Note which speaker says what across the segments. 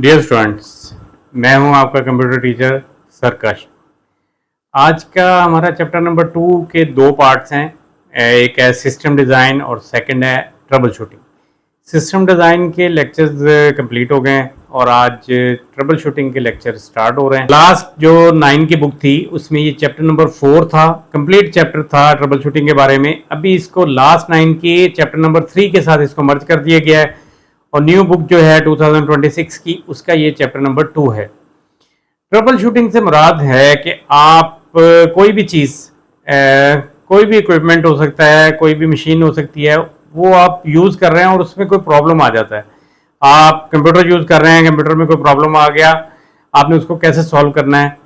Speaker 1: Dear students, मैं हूं आपका कंप्यूटर टीचर सरकश। आज का हमारा चैप्टर नंबर 2 के दो पार्ट्स हैं। एक है सिस्टम डिज़ाइन और सेकंड है ट्रबल शूटिंग। सिस्टम डिज़ाइन के लेक्चर्स कंप्लीट हो गए हैं और आज ट्रबल शूटिंग के लेक्चर स्टार्ट हो रहे हैं। लास्ट जो 9 की बुक थी उसमें ये चैप्टर नंबर 4 था, कंप्लीट चैप्टर था ट्रबल शूटिंग के बारे में। अभी इसको लास्ट 9 के चैप्टर नंबर 3 के साथ इसको मर्ज कर दिया गया है और न्यू बुक जो है 2026 की उसका ये चैप्टर नंबर 2 है। ट्रबल शूटिंग से मुराद है कि आप कोई भी चीज़, कोई भी इक्विपमेंट हो सकता है, कोई भी मशीन हो सकती है, वो आप यूज़ कर रहे हैं और उसमें कोई प्रॉब्लम आ जाता है। आप कंप्यूटर यूज़ कर रहे हैं, कंप्यूटर में कोई प्रॉब्लम आ गया, आपने उसको कैसे सॉल्व करना है।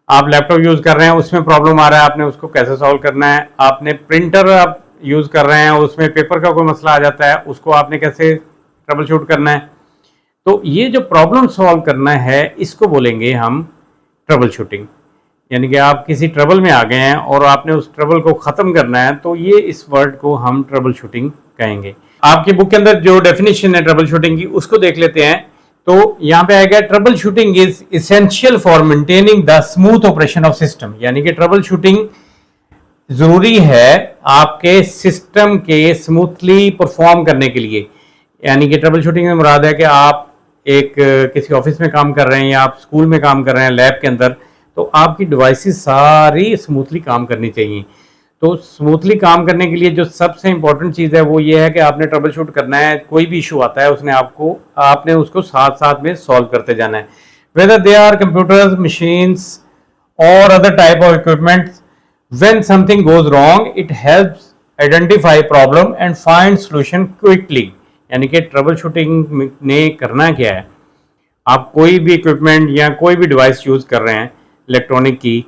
Speaker 1: आप लैपटॉप यूज़ कर रहे हैं, उसमें प्रॉब्लम आ रहा है, आपने उसको कैसे सॉल्व करना है। आपने प्रिंटर आप यूज़ कर रहे हैं, उसमें पेपर का कोई मसला आ जाता है, उसको आपने कैसे ट्रबल शूट करना है। तो ये जो प्रॉब्लम सॉल्व करना है इसको बोलेंगे हम ट्रबल शूटिंग। यानी कि आप किसी ट्रबल में आ गए हैं और आपने उस ट्रबल को ख़त्म करना है, तो ये इस वर्ड को हम ट्रबल शूटिंग कहेंगे। आपकी बुक के अंदर जो डेफिनेशन है ट्रबल शूटिंग की उसको देख लेते हैं। तो यहाँ पे आएगा trouble shooting is essential for maintaining the smooth operation of system. यानी कि ट्रबल शूटिंग ज़रूरी है आपके सिस्टम के स्मूथली परफॉर्म करने के लिए। यानी कि ट्रबल शूटिंग में मुराद है कि आप एक किसी ऑफिस में काम कर रहे हैं या आप स्कूल में काम कर रहे हैं लैब के अंदर, तो आपकी डिवाइसेस सारी स्मूथली काम करनी चाहिए। तो स्मूथली काम करने के लिए जो सबसे इंपॉर्टेंट चीज़ है वो ये है कि आपने ट्रबल शूट करना है। कोई भी इशू आता है आपने उसको साथ साथ में सॉल्व करते जाना है। Whether they are computers, machines और other type of equipment, when something goes wrong it helps identify problem and find solution quickly. यानी कि ट्रबल शूटिंग ने करना क्या है, आप कोई भी इक्विपमेंट या कोई भी डिवाइस यूज़ कर रहे हैं इलेक्ट्रॉनिक की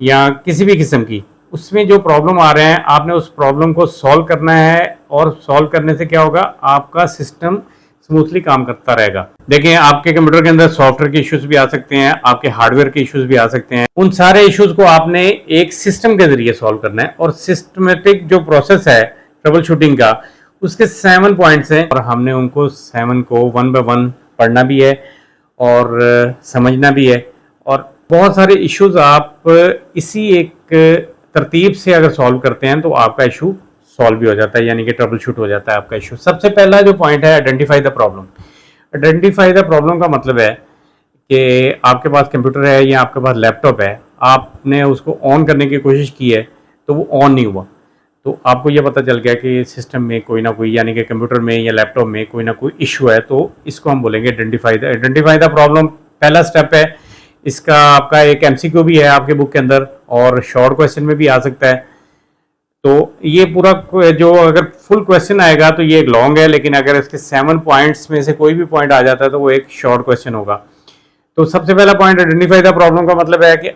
Speaker 1: या किसी भी किस्म की, उसमें जो प्रॉब्लम आ रहे हैं आपने उस प्रॉब्लम को सॉल्व करना है। और सॉल्व करने से क्या होगा, आपका सिस्टम स्मूथली काम करता रहेगा। देखिए, आपके कंप्यूटर के अंदर सॉफ्टवेयर के इश्यूज भी आ सकते हैं, आपके हार्डवेयर के इश्यूज भी आ सकते हैं। उन सारे इश्यूज को आपने एक सिस्टम के जरिए सॉल्व करना है। और सिस्टमेटिक जो प्रोसेस है ट्रबल शूटिंग का, उसके 7 पॉइंट्स हैं और हमने उनको 7 को 1 बाय 1 पढ़ना भी है और समझना भी है। और बहुत सारे इश्यूज आप इसी एक तरतीब से अगर सॉल्व करते हैं तो आपका इशू सॉल्व भी हो जाता है, यानी कि ट्रबल शूट हो जाता है आपका इशू। सबसे पहला जो पॉइंट है, identify the problem. Identify the problem का मतलब है कि आपके पास कंप्यूटर है या आपके पास लैपटॉप है, आपने उसको ऑन करने की कोशिश की है तो वो ऑन नहीं हुआ, तो आपको ये पता चल गया कि सिस्टम में कोई ना कोई, यानी कि कंप्यूटर में या लैपटॉप में कोई ना कोई इशू है। तो इसको हम बोलेंगे आइडेंटिफाई द प्रॉब्लम। पहला स्टेप है इसका। आपका एक एमसीक्यू भी है आपके बुक के अंदर और शॉर्ट क्वेश्चन में भी आ सकता है। तो ये पूरा जो अगर फुल क्वेश्चन आएगा तो ये एक लॉन्ग है, लेकिन अगर इसके 7 पॉइंट्स में से कोई भी पॉइंट आ जाता है तो वो एक शॉर्ट क्वेश्चन होगा। तो सबसे पहला पॉइंट आइडेंटिफाई द प्रॉब्लम का मतलब है कि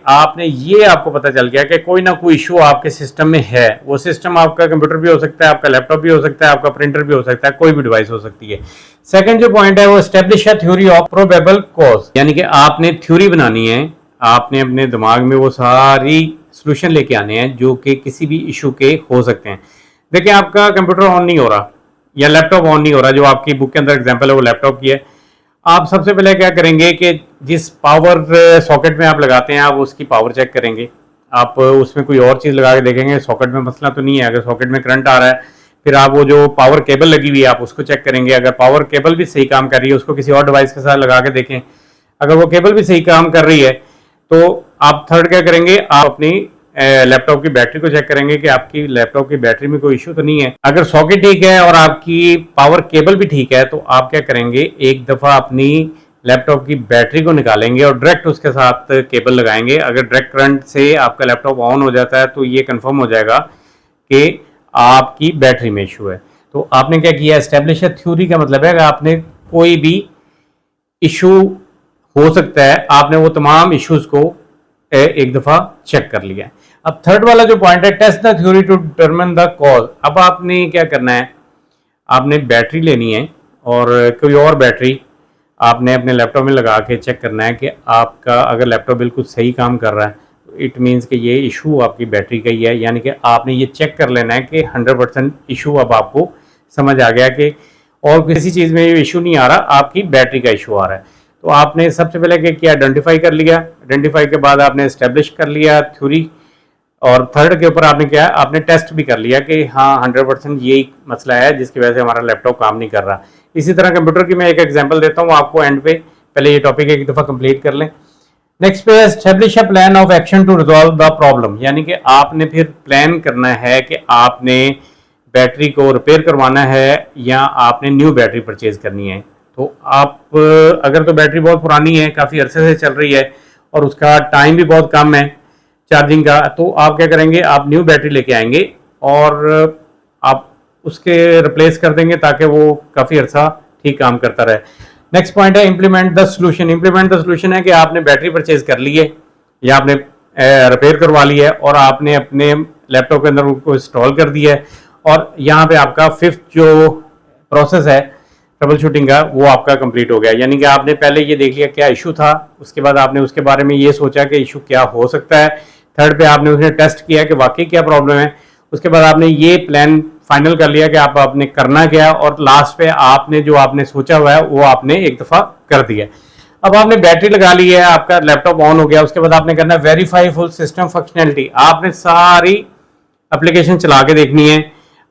Speaker 1: आपको पता चल गया कि कोई ना कोई इशू आपके सिस्टम में है। वो सिस्टम आपका कंप्यूटर भी हो सकता है, आपका लैपटॉप भी हो सकता है, आपका प्रिंटर भी हो सकता है, कोई भी डिवाइस हो सकती है। सेकंड जो पॉइंट है वो establish a theory of probable cause. यानी कि आपने थ्योरी बनानी है, आपने अपने दिमाग में वो सारी सोल्यूशन लेके आने हैं जो कि किसी भी इशू के हो सकते हैं। देखिए, आपका कंप्यूटर ऑन नहीं हो रहा या लैपटॉप ऑन नहीं हो रहा, जो आपकी बुक के अंदर एग्जाम्पल है वो लैपटॉप की है। आप सबसे पहले क्या करेंगे कि जिस पावर सॉकेट में आप लगाते हैं आप उसकी पावर चेक करेंगे। आप उसमें कोई और चीज़ लगा के देखेंगे सॉकेट में मसला तो नहीं है। अगर सॉकेट में करंट आ रहा है, फिर आप वो जो पावर केबल लगी हुई है आप उसको चेक करेंगे। अगर पावर केबल भी सही काम कर रही है उसको किसी और डिवाइस के साथ लगा के देखें। अगर वो केबल भी सही काम कर रही है तो आप थर्ड क्या करेंगे, आप अपनी लैपटॉप की बैटरी को चेक करेंगे कि आपकी लैपटॉप की बैटरी में कोई इशू तो नहीं है। अगर सॉकेट ठीक है और आपकी पावर केबल भी ठीक है तो आप क्या करेंगे, एक दफ़ा अपनी लैपटॉप की बैटरी को निकालेंगे और डायरेक्ट उसके साथ केबल लगाएंगे। अगर डायरेक्ट करंट से आपका लैपटॉप ऑन हो जाता है तो ये कंफर्म हो जाएगा कि आपकी बैटरी में इशू है। तो आपने क्या किया, एस्टेब्लिश थ्योरी का मतलब है कि आपने कोई भी इशू हो सकता है, आपने वो तमाम इश्यूज को एक दफ़ा चेक कर लिया। अब थर्ड वाला जो पॉइंट है, test the theory to determine the cause. अब आपने क्या करना है, आपने बैटरी लेनी है और कोई और बैटरी आपने अपने लैपटॉप में लगा के चेक करना है कि आपका अगर लैपटॉप बिल्कुल सही काम कर रहा है तो इट मीन्स कि ये इशू आपकी बैटरी का ही है। यानी कि आपने ये चेक कर लेना है कि 100% इशू अब आपको समझ आ गया कि और किसी चीज़ में इशू नहीं आ रहा, आपकी बैटरी का इशू आ रहा है। तो तो आपने सबसे पहले क्या किया, आइडेंटिफाई कर लिया, आइडेंटिफाई के बाद आपने इस्टेब्लिश कर लिया थ्योरी, और थर्ड के ऊपर आपने क्या है, आपने टेस्ट भी कर लिया कि हाँ 100% यही मसला है जिसकी वजह से हमारा लैपटॉप काम नहीं कर रहा। इसी तरह कंप्यूटर की मैं एक एग्जांपल देता हूँ आपको एंड पे, पहले ये टॉपिक एक दफ़ा कंप्लीट कर लें। नेक्स्ट पे establish a plan of action to resolve the problem, यानी कि आपने फिर प्लान करना है कि आपने बैटरी को रिपेयर करवाना है या आपने न्यू बैटरी परचेज करनी है। तो आप अगर तो बैटरी बहुत पुरानी है, काफ़ी अरसे से चल रही है और उसका टाइम भी बहुत कम है चार्जिंग का, तो आप क्या करेंगे, आप न्यू बैटरी लेके आएंगे और आप उसके रिप्लेस कर देंगे ताकि वो काफ़ी अर्सा ठीक काम करता रहे। नेक्स्ट पॉइंट है implement the solution. Implement the solution है कि आपने बैटरी परचेज कर ली है या आपने रिपेयर करवा ली है और आपने अपने लैपटॉप के अंदर उसको इंस्टॉल कर दिया है, और यहाँ पे आपका फिफ्थ जो प्रोसेस है ट्रबल शूटिंग का वो आपका कंप्लीट हो गया। यानी कि आपने पहले ये देख लिया क्या इशू था, उसके बाद आपने उसके बारे में ये सोचा कि इशू क्या हो सकता है, थर्ड पे आपने उसने टेस्ट किया कि वाकई क्या प्रॉब्लम है, उसके बाद आपने ये प्लान फाइनल कर लिया कि आपने करना क्या है, और लास्ट पे आपने जो आपने सोचा हुआ है वो आपने एक दफ़ा कर दिया। अब आपने बैटरी लगा ली है, आपका लैपटॉप ऑन हो गया, उसके बाद आपने करना है वेरीफाई फुल सिस्टम फंक्शनैलिटी। आपने सारी एप्लीकेशन चला के देखनी है,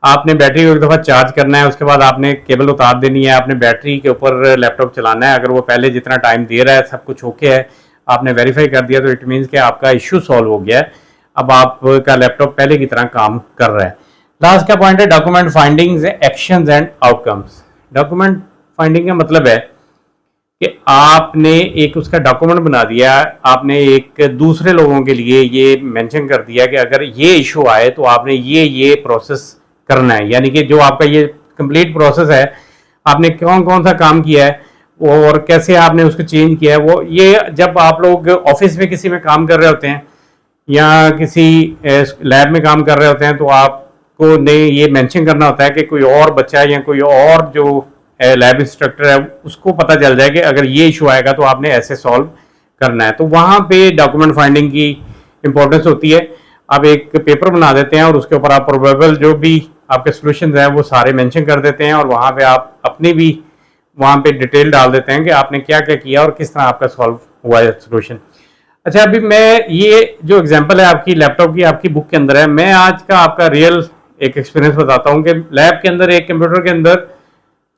Speaker 1: आपने बैटरी को एक दफ़ा चार्ज करना है, उसके बाद आपने केबल उतार देनी है, आपने बैटरी के ऊपर लैपटॉप चलाना है। अगर वो पहले जितना टाइम दे रहा है सब कुछ ओके है, आपने वेरीफाई कर दिया, तो इट मीन्स कि आपका इशू सॉल्व हो गया है, अब आपका लैपटॉप पहले की तरह काम कर रहा है। लास्ट का पॉइंट है document findings, actions and outcomes. Document finding का मतलब है कि आपने एक उसका डॉक्यूमेंट बना दिया, आपने एक दूसरे लोगों के लिए ये मेंशन कर दिया कि अगर ये इशू आए तो आपने ये प्रोसेस करना है। यानी कि जो आपका ये कंप्लीट प्रोसेस है, आपने कौन कौन सा काम किया है और कैसे आपने उसको चेंज किया है, वो ये जब आप लोग ऑफिस में किसी में काम कर रहे होते हैं या किसी लैब में काम कर रहे होते हैं, तो आपको ने ये मेंशन करना होता है कि कोई और बच्चा या कोई और जो लैब इंस्ट्रक्टर है उसको पता चल जाए कि अगर ये इशू आएगा तो आपने ऐसे सॉल्व करना है। तो वहाँ पे डॉक्यूमेंट फाइंडिंग की इंपॉर्टेंस होती है। आप एक पेपर बना देते हैं और उसके ऊपर आप प्रोबेबल जो भी आपके सॉल्यूशंस हैं वो सारे मेंशन कर देते हैं, और वहाँ पे आप अपनी भी वहाँ पे डिटेल डाल देते हैं कि आपने क्या क्या किया और किस तरह आपका सॉल्व हुआ है सॉल्यूशन। अच्छा, अभी मैं ये जो एग्जांपल है आपकी लैपटॉप की, आपकी बुक के अंदर है, मैं आज का आपका रियल एक एक्सपीरियंस बताता हूँ कि लैब के अंदर एक कंप्यूटर के अंदर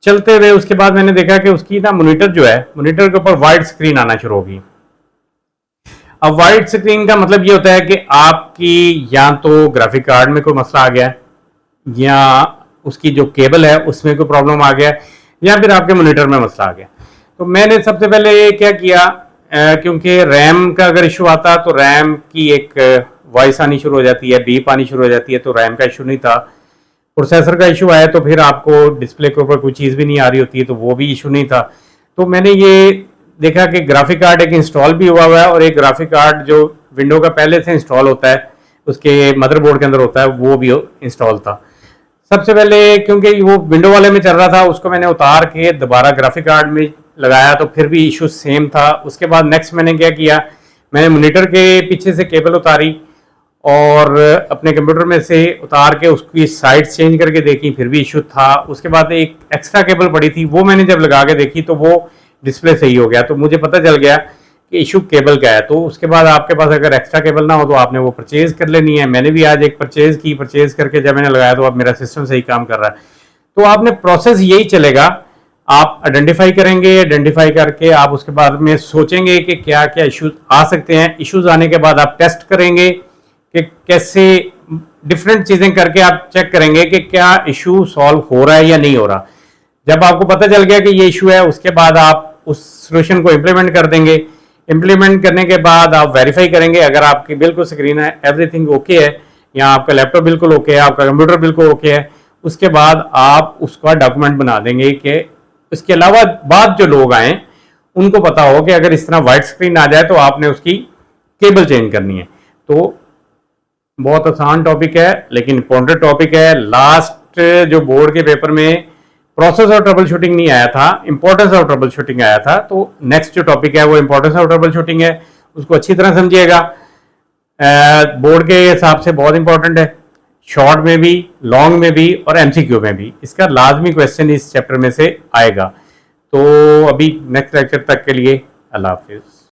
Speaker 1: चलते हुए उसके बाद मैंने देखा कि उसकी ना मोनीटर जो है, मोनीटर के ऊपर वाइट स्क्रीन आना शुरू होगी। अब वाइट स्क्रीन का मतलब ये होता है कि आपकी या तो ग्राफिक कार्ड में कोई मसला आ गया, या उसकी जो केबल है उसमें कोई प्रॉब्लम आ गया, या फिर आपके मॉनिटर में मसला आ गया। तो मैंने सबसे पहले ये क्या किया, क्योंकि रैम का अगर इशू आता तो रैम की एक वॉइस आनी शुरू हो जाती है, बीप आनी शुरू हो जाती है, तो रैम का इशू नहीं था। प्रोसेसर का इशू आया तो फिर आपको डिस्प्ले के ऊपर कोई चीज़ भी नहीं आ रही होती है, तो वो भी इशू नहीं था। तो मैंने ये देखा कि ग्राफिक कार्ड एक इंस्टॉल भी हुआ हुआ है, और एक ग्राफिक कार्ड जो विंडो का पहले से इंस्टॉल होता है उसके मदरबोर्ड के अंदर होता है वो भी इंस्टॉल था। सबसे पहले क्योंकि वो विंडो वाले में चल रहा था, उसको मैंने उतार के दोबारा ग्राफिक कार्ड में लगाया तो फिर भी इशू सेम था। उसके बाद नेक्स्ट मैंने क्या किया, मैंने मॉनिटर के पीछे से केबल उतारी और अपने कंप्यूटर में से उतार के उसकी साइड चेंज करके देखी, फिर भी इशू था। उसके बाद एक एक्स्ट्रा केबल पड़ी थी, वो मैंने जब लगा के देखी तो वो डिस्प्ले सही हो गया, तो मुझे पता चल गया कि इशू केबल का है। तो उसके बाद आपके पास अगर एक्स्ट्रा केबल ना हो तो आपने वो परचेज कर लेनी है। मैंने भी आज एक परचेज की, परचेज करके जब मैंने लगाया तो अब मेरा सिस्टम सही काम कर रहा है। तो आपने प्रोसेस यही चलेगा, आप आइडेंटिफाई करेंगे, आइडेंटिफाई करके आप उसके बाद में सोचेंगे कि क्या क्या इश्यूज आ सकते हैं। इश्यूज आने के बाद आप टेस्ट करेंगे कि कैसे डिफरेंट चीज़ें करके आप चेक करेंगे कि क्या इशू सॉल्व हो रहा है या नहीं हो रहा। जब आपको पता चल गया कि ये इशू है, उसके बाद आप उस सोल्यूशन को इम्प्लीमेंट कर देंगे। इम्प्लीमेंट करने के बाद आप वेरीफाई करेंगे अगर आपकी बिल्कुल स्क्रीन है, एवरीथिंग ओके है, या आपका लैपटॉप बिल्कुल ओके है, आपका कंप्यूटर बिल्कुल ओके है, उसके बाद आप उसका डॉक्यूमेंट बना देंगे कि इसके अलावा बाद जो लोग आए उनको पता हो कि अगर इस तरह व्हाइट स्क्रीन आ जाए तो आपने उसकी केबल चेंज करनी है। तो बहुत आसान टॉपिक है लेकिन इंपॉर्टेंट टॉपिक है। लास्ट जो बोर्ड के पेपर में प्रोसेस ऑफ ट्रबल शूटिंग नहीं आया था, इंपॉर्टेंस ऑफ ट्रबल शूटिंग आया था। तो नेक्स्ट जो टॉपिक है वो इंपॉर्टेंस ऑफ ट्रबल शूटिंग है, उसको अच्छी तरह समझिएगा। बोर्ड के हिसाब से बहुत इंपॉर्टेंट है, शॉर्ट में भी, लॉन्ग में भी और एमसीक्यू में भी इसका लाजमी क्वेश्चन इस चैप्टर में से आएगा। तो अभी नेक्स्ट लेक्चर तक के लिए अल्लाह हाफिज़।